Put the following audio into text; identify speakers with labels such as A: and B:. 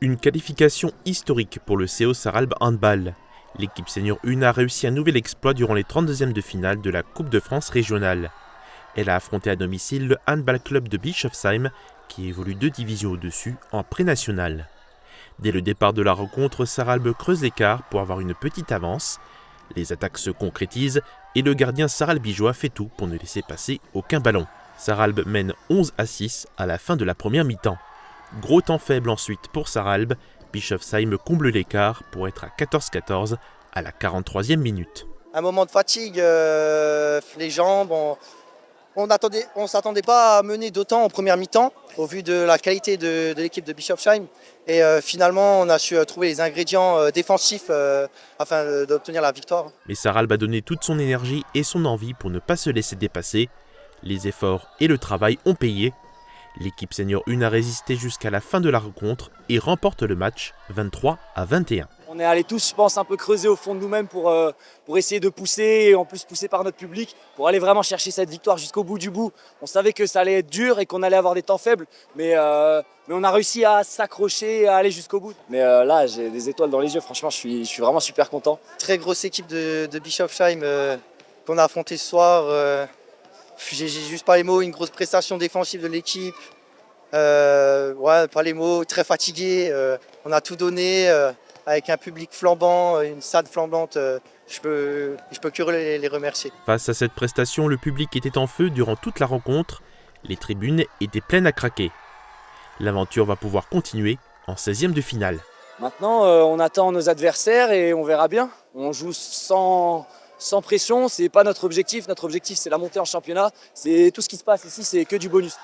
A: Une qualification historique pour le CO Sarralbe Handball. L'équipe senior 1 a réussi un nouvel exploit durant les 32e de finale de la Coupe de France régionale. Elle a affronté à domicile le Handball Club de Bischofsheim, qui évolue 2 divisions au-dessus en pré-national. Dès le départ de la rencontre, Sarralbe creuse l'écart pour avoir une petite avance. Les attaques se concrétisent et le gardien sarralbigeois fait tout pour ne laisser passer aucun ballon. Sarralbe mène 11-6 à la fin de la première mi-temps. Gros temps faible ensuite pour Sarralbe, Bischofsheim comble l'écart pour être à 14-14 à la 43e minute.
B: Un moment de fatigue, les jambes, on ne s'attendait pas à mener d'autant en première mi-temps au vu de la qualité de l'équipe de Bischofsheim. Et finalement, on a su trouver les ingrédients défensifs afin d'obtenir la victoire.
A: Mais Sarralbe a donné toute son énergie et son envie pour ne pas se laisser dépasser. Les efforts et le travail ont payé. L'équipe senior 1 a résisté jusqu'à la fin de la rencontre et remporte le match 23-21.
C: On est allés tous, je pense, un peu creuser au fond de nous-mêmes pour essayer de pousser, et en plus pousser par notre public, pour aller vraiment chercher cette victoire jusqu'au bout du bout. On savait que ça allait être dur et qu'on allait avoir des temps faibles, mais on a réussi à s'accrocher et à aller jusqu'au bout. Mais là, j'ai des étoiles dans les yeux, franchement, je suis vraiment super content.
B: Très grosse équipe de Bischofsheim qu'on a affrontée ce soir. J'ai juste pas les mots, une grosse prestation défensive de l'équipe. Pas les mots, très fatigué. On a tout donné avec un public flambant, une salle flambante. Je peux que les remercier.
A: Face à cette prestation, le public était en feu durant toute la rencontre. Les tribunes étaient pleines à craquer. L'aventure va pouvoir continuer en 16e de finale.
C: Maintenant, on attend nos adversaires et on verra bien. On joue sans pression, c'est pas notre objectif. Notre objectif, c'est la montée en championnat. C'est tout ce qui se passe ici, c'est que du bonus.